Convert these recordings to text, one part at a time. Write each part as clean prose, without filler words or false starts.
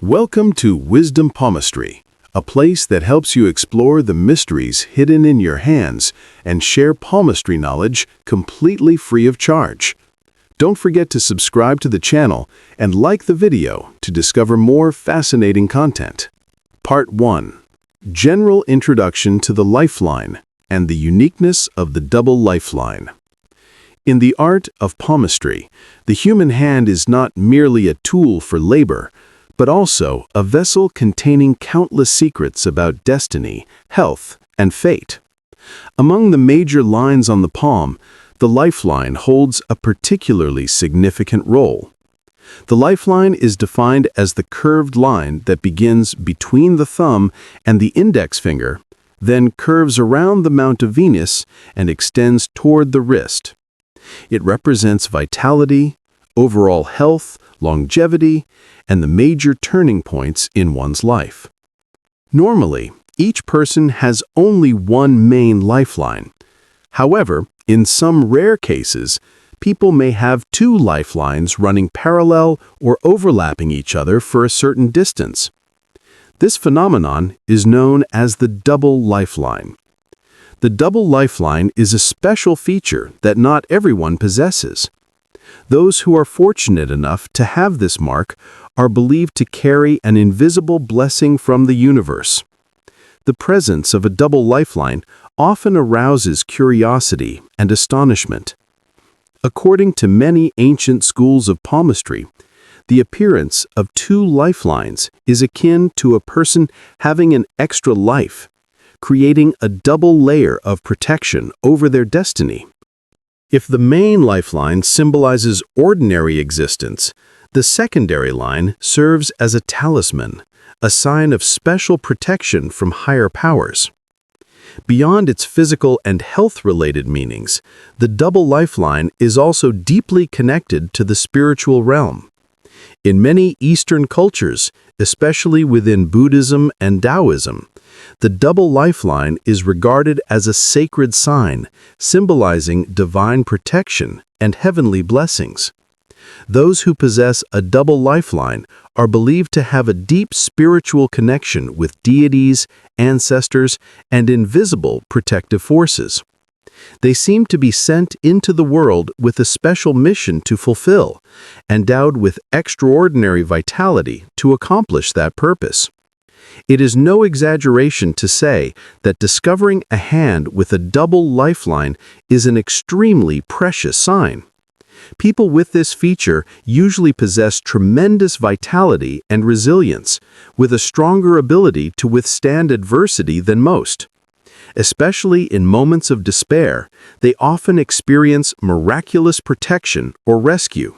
Welcome to Wisdom Palmistry, a place that helps you explore the mysteries hidden in your hands and share palmistry knowledge completely free of charge. Don't forget to subscribe to the channel and like the video to discover more fascinating content. Part 1. General Introduction to the Lifeline and the Uniqueness of the Double Lifeline. In the art of palmistry, the human hand is not merely a tool for labor, but also a vessel containing countless secrets about destiny, health, and fate. Among the major lines on the palm, the lifeline holds a particularly significant role. The lifeline is defined as the curved line that begins between the thumb and the index finger, then curves around the Mount of Venus and extends toward the wrist. It represents vitality, overall health, longevity, and the major turning points in one's life. Normally, each person has only one main lifeline. However, in some rare cases, people may have two lifelines running parallel or overlapping each other for a certain distance. This phenomenon is known as the double lifeline. The double lifeline is a special feature that not everyone possesses. Those who are fortunate enough to have this mark are believed to carry an invisible blessing from the universe. The presence of a double lifeline often arouses curiosity and astonishment. According to many ancient schools of palmistry, the appearance of two lifelines is akin to a person having an extra life, creating a double layer of protection over their destiny. If the main lifeline symbolizes ordinary existence, the secondary line serves as a talisman, a sign of special protection from higher powers. Beyond its physical and health-related meanings, the double lifeline is also deeply connected to the spiritual realm. In many Eastern cultures, especially within Buddhism and Taoism, the double lifeline is regarded as a sacred sign, symbolizing divine protection and heavenly blessings. Those who possess a double lifeline are believed to have a deep spiritual connection with deities, ancestors, and invisible protective forces. They seem to be sent into the world with a special mission to fulfill, endowed with extraordinary vitality to accomplish that purpose. It is no exaggeration to say that discovering a hand with a double lifeline is an extremely precious sign. People with this feature usually possess tremendous vitality and resilience, with a stronger ability to withstand adversity than most. Especially in moments of despair, they often experience miraculous protection or rescue.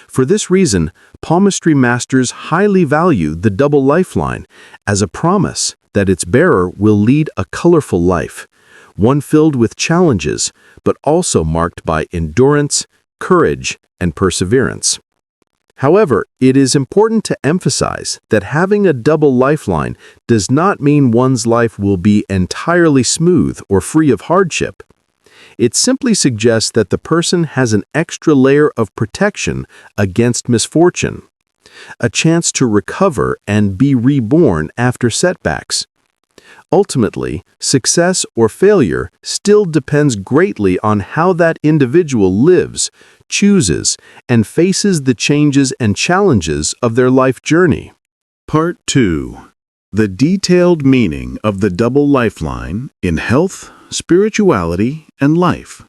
For this reason, palmistry masters highly value the double lifeline as a promise that its bearer will lead a colorful life, one filled with challenges, but also marked by endurance, courage, and perseverance. However, it is important to emphasize that having a double lifeline does not mean one's life will be entirely smooth or free of hardship. It simply suggests that the person has an extra layer of protection against misfortune, a chance to recover and be reborn after setbacks. Ultimately, success or failure still depends greatly on how that individual lives, chooses, and faces the changes and challenges of their life journey. Part 2. The detailed meaning of the double lifeline in health, spirituality, and life.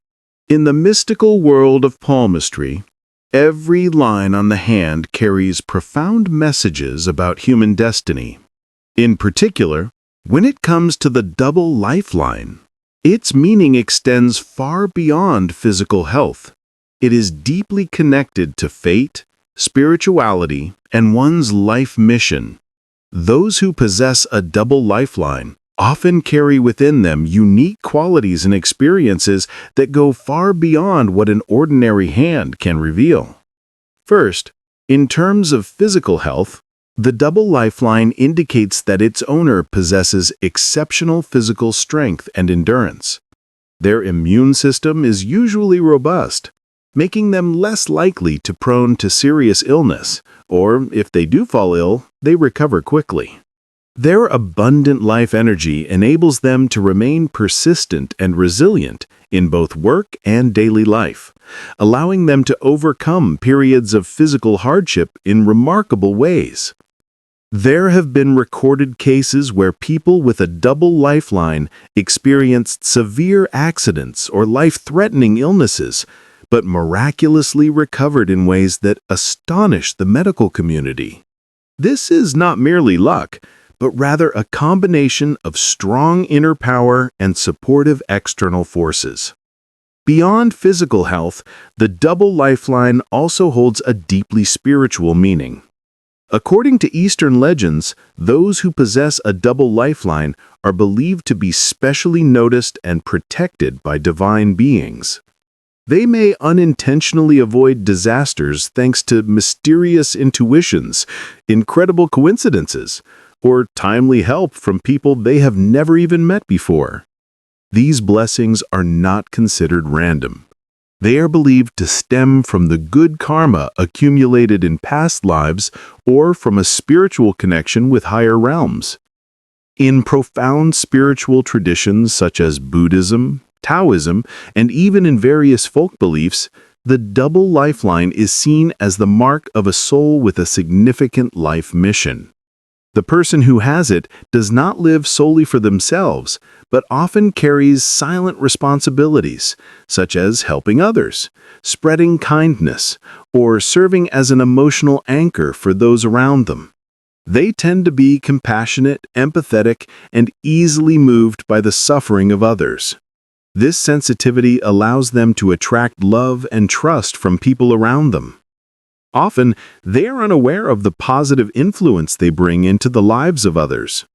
In the mystical world of palmistry, every line on the hand carries profound messages about human destiny. In particular, when it comes to the double lifeline, its meaning extends far beyond physical health. It is deeply connected to fate, spirituality, and one's life mission. Those who possess a double lifeline often carry within them unique qualities and experiences that go far beyond what an ordinary hand can reveal. First, in terms of physical health, the double lifeline indicates that its owner possesses exceptional physical strength and endurance. Their immune system is usually robust, making them less likely to prone to serious illness, or if they do fall ill, they recover quickly. Their abundant life energy enables them to remain persistent and resilient in both work and daily life, allowing them to overcome periods of physical hardship in remarkable ways. There have been recorded cases where people with a double lifeline experienced severe accidents or life-threatening illnesses, but miraculously recovered in ways that astonish the medical community. This is not merely luck, but rather a combination of strong inner power and supportive external forces. Beyond physical health, the double lifeline also holds a deeply spiritual meaning. According to Eastern legends, those who possess a double lifeline are believed to be specially noticed and protected by divine beings. They may unintentionally avoid disasters thanks to mysterious intuitions, incredible coincidences, or timely help from people they have never even met before. These blessings are not considered random. They are believed to stem from the good karma accumulated in past lives or from a spiritual connection with higher realms. In profound spiritual traditions such as Buddhism, Taoism, and even in various folk beliefs, the double lifeline is seen as the mark of a soul with a significant life mission. The person who has it does not live solely for themselves, but often carries silent responsibilities, such as helping others, spreading kindness, or serving as an emotional anchor for those around them. They tend to be compassionate, empathetic, and easily moved by the suffering of others. This sensitivity allows them to attract love and trust from people around them. Often, they are unaware of the positive influence they bring into the lives of others.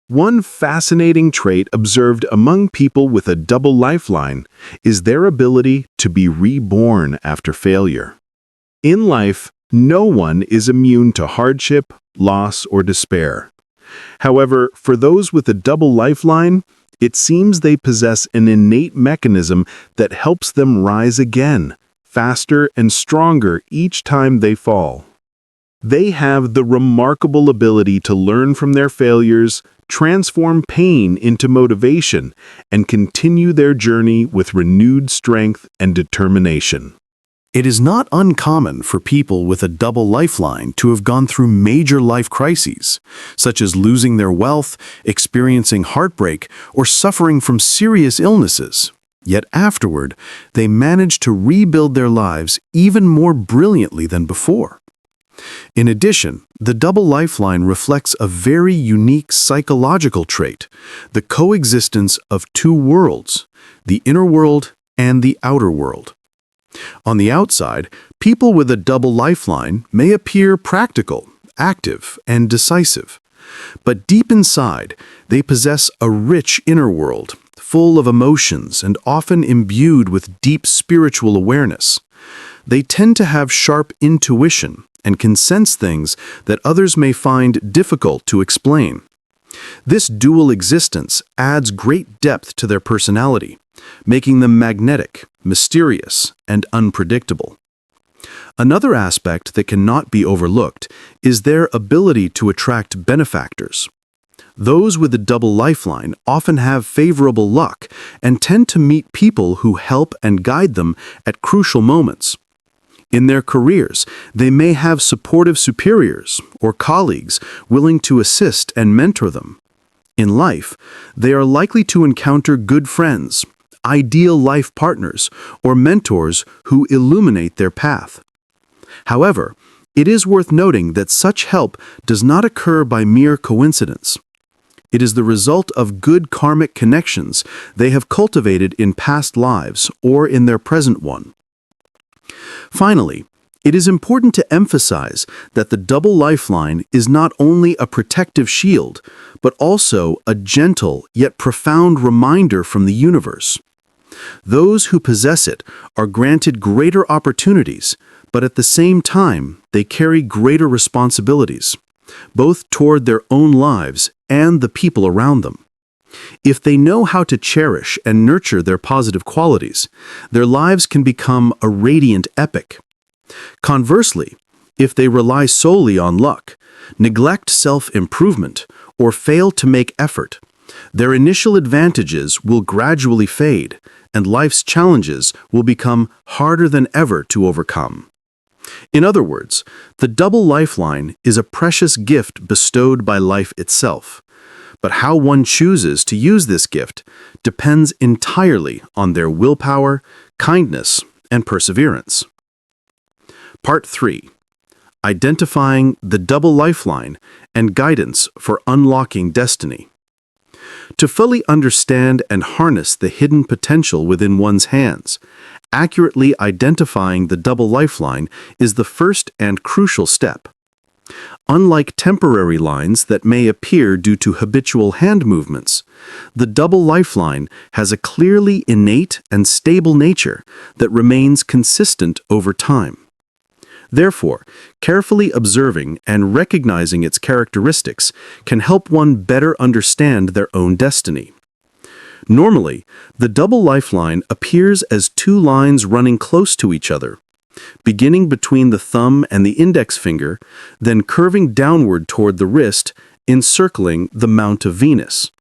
One fascinating trait observed among people with a double lifeline is their ability to be reborn after failure. In life, no one is immune to hardship, loss, or despair. However, for those with a double lifeline, it seems they possess an innate mechanism that helps them rise again, faster and stronger each time they fall. They have the remarkable ability to learn from their failures, transform pain into motivation, and continue their journey with renewed strength and determination. It is not uncommon for people with a double lifeline to have gone through major life crises, such as losing their wealth, experiencing heartbreak, or suffering from serious illnesses. Yet afterward, they manage to rebuild their lives even more brilliantly than before. In addition, the double lifeline reflects a very unique psychological trait, the coexistence of two worlds, the inner world and the outer world. On the outside, people with a double lifeline may appear practical, active, and decisive. But deep inside, they possess a rich inner world, full of emotions and often imbued with deep spiritual awareness. They tend to have sharp intuition and can sense things that others may find difficult to explain. This dual existence adds great depth to their personality, making them magnetic, mysterious, and unpredictable. Another aspect that cannot be overlooked is their ability to attract benefactors. Those with a double lifeline often have favorable luck and tend to meet people who help and guide them at crucial moments. In their careers, they may have supportive superiors or colleagues willing to assist and mentor them. In life, they are likely to encounter good friends, ideal life partners, or mentors who illuminate their path. However, it is worth noting that such help does not occur by mere coincidence. It is the result of good karmic connections they have cultivated in past lives or in their present one. Finally, it is important to emphasize that the double lifeline is not only a protective shield, but also a gentle yet profound reminder from the universe. Those who possess it are granted greater opportunities, but at the same time, they carry greater responsibilities, both toward their own lives and the people around them. If they know how to cherish and nurture their positive qualities, their lives can become a radiant epic. Conversely, if they rely solely on luck, neglect self-improvement, or fail to make effort, their initial advantages will gradually fade, and life's challenges will become harder than ever to overcome. In other words, the double lifeline is a precious gift bestowed by life itself. But how one chooses to use this gift depends entirely on their willpower, kindness, and perseverance. Part 3. Identifying the double lifeline and guidance for unlocking destiny. To fully understand and harness the hidden potential within one's hands, accurately identifying the double lifeline is the first and crucial step. Unlike temporary lines that may appear due to habitual hand movements, the double lifeline has a clearly innate and stable nature that remains consistent over time. Therefore, carefully observing and recognizing its characteristics can help one better understand their own destiny. Normally, the double lifeline appears as two lines running close to each other, beginning between the thumb and the index finger, then curving downward toward the wrist, encircling the Mount of Venus.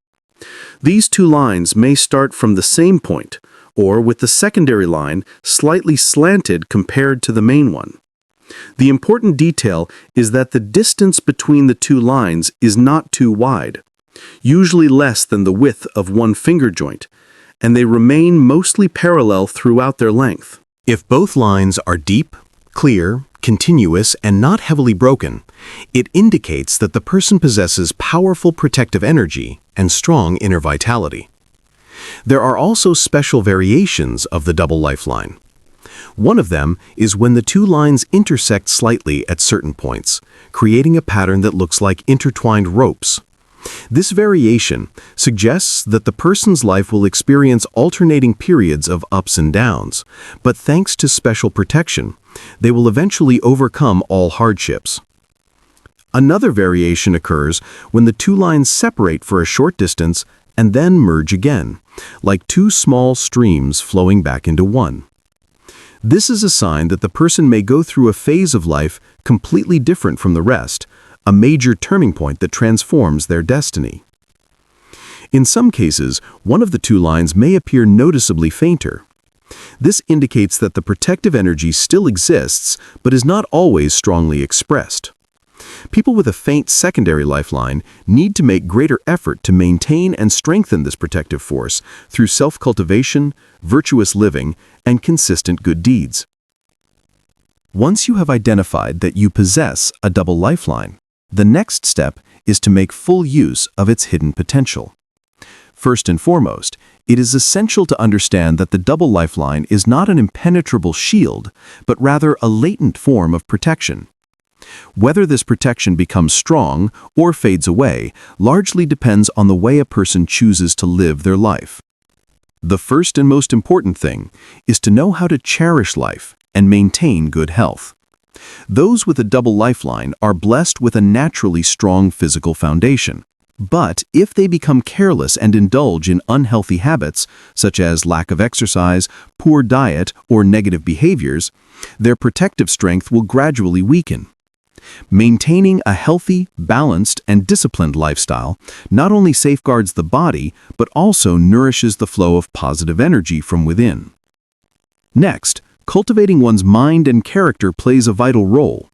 These two lines may start from the same point, or with the secondary line slightly slanted compared to the main one. The important detail is that the distance between the two lines is not too wide, usually less than the width of one finger joint, and they remain mostly parallel throughout their length. If both lines are deep, clear, continuous, and not heavily broken, it indicates that the person possesses powerful protective energy and strong inner vitality. There are also special variations of the double lifeline. One of them is when the two lines intersect slightly at certain points, creating a pattern that looks like intertwined ropes. This variation suggests that the person's life will experience alternating periods of ups and downs, but thanks to special protection, they will eventually overcome all hardships. Another variation occurs when the two lines separate for a short distance and then merge again, like two small streams flowing back into one. This is a sign that the person may go through a phase of life completely different from the rest, a major turning point that transforms their destiny. In some cases, one of the two lines may appear noticeably fainter. This indicates that the protective energy still exists, but is not always strongly expressed. People with a faint secondary lifeline need to make greater effort to maintain and strengthen this protective force through self-cultivation, virtuous living, and consistent good deeds. Once you have identified that you possess a double lifeline, the next step is to make full use of its hidden potential. First and foremost, it is essential to understand that the double lifeline is not an impenetrable shield, but rather a latent form of protection. Whether this protection becomes strong or fades away largely depends on the way a person chooses to live their life. The first and most important thing is to know how to cherish life and maintain good health. Those with a double lifeline are blessed with a naturally strong physical foundation. But if they become careless and indulge in unhealthy habits, such as lack of exercise, poor diet, or negative behaviors, their protective strength will gradually weaken. Maintaining a healthy, balanced, and disciplined lifestyle not only safeguards the body, but also nourishes the flow of positive energy from within. Next, cultivating one's mind and character plays a vital role.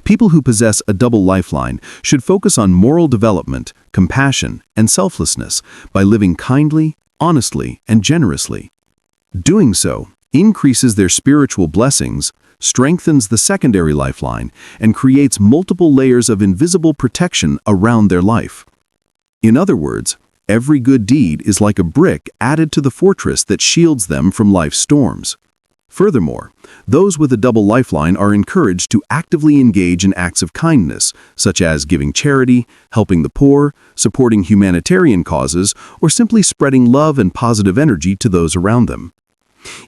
People who possess a double lifeline should focus on moral development, compassion, and selflessness by living kindly, honestly, and generously. Doing so increases their spiritual blessings, strengthens the secondary lifeline, and creates multiple layers of invisible protection around their life. In other words, every good deed is like a brick added to the fortress that shields them from life's storms. Furthermore, those with a double lifeline are encouraged to actively engage in acts of kindness, such as giving charity, helping the poor, supporting humanitarian causes, or simply spreading love and positive energy to those around them.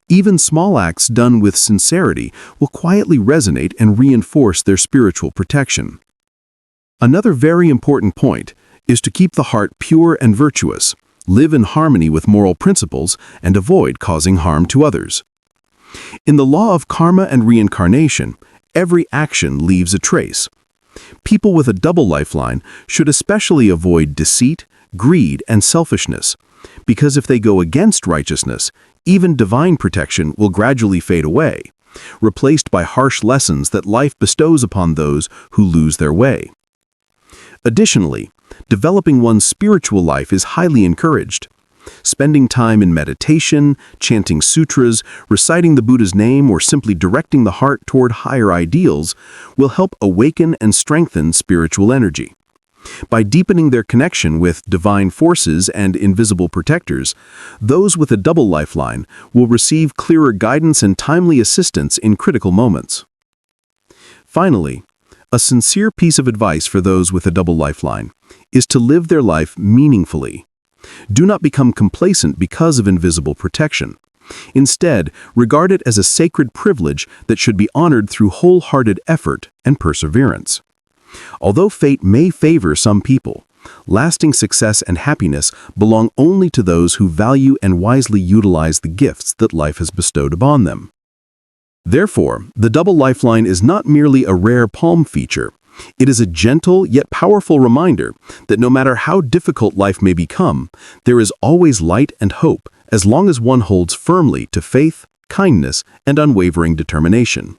Even small acts done with sincerity will quietly resonate and reinforce their spiritual protection. Another very important point is to keep the heart pure and virtuous, live in harmony with moral principles, and avoid causing harm to others. In the law of karma and reincarnation, every action leaves a trace. People with a double lifeline should especially avoid deceit, greed, and selfishness, because if they go against righteousness, even divine protection will gradually fade away, replaced by harsh lessons that life bestows upon those who lose their way. Additionally, developing one's spiritual life is highly encouraged. Spending time in meditation, chanting sutras, reciting the Buddha's name, or simply directing the heart toward higher ideals will help awaken and strengthen spiritual energy. By deepening their connection with divine forces and invisible protectors, those with a double lifeline will receive clearer guidance and timely assistance in critical moments. Finally, a sincere piece of advice for those with a double lifeline is to live their life meaningfully. Do not become complacent because of invisible protection. Instead, regard it as a sacred privilege that should be honored through wholehearted effort and perseverance. Although fate may favor some people, lasting success and happiness belong only to those who value and wisely utilize the gifts that life has bestowed upon them. Therefore, the double lifeline is not merely a rare palm feature. It is a gentle yet powerful reminder that no matter how difficult life may become, there is always light and hope as long as one holds firmly to faith, kindness, and unwavering determination.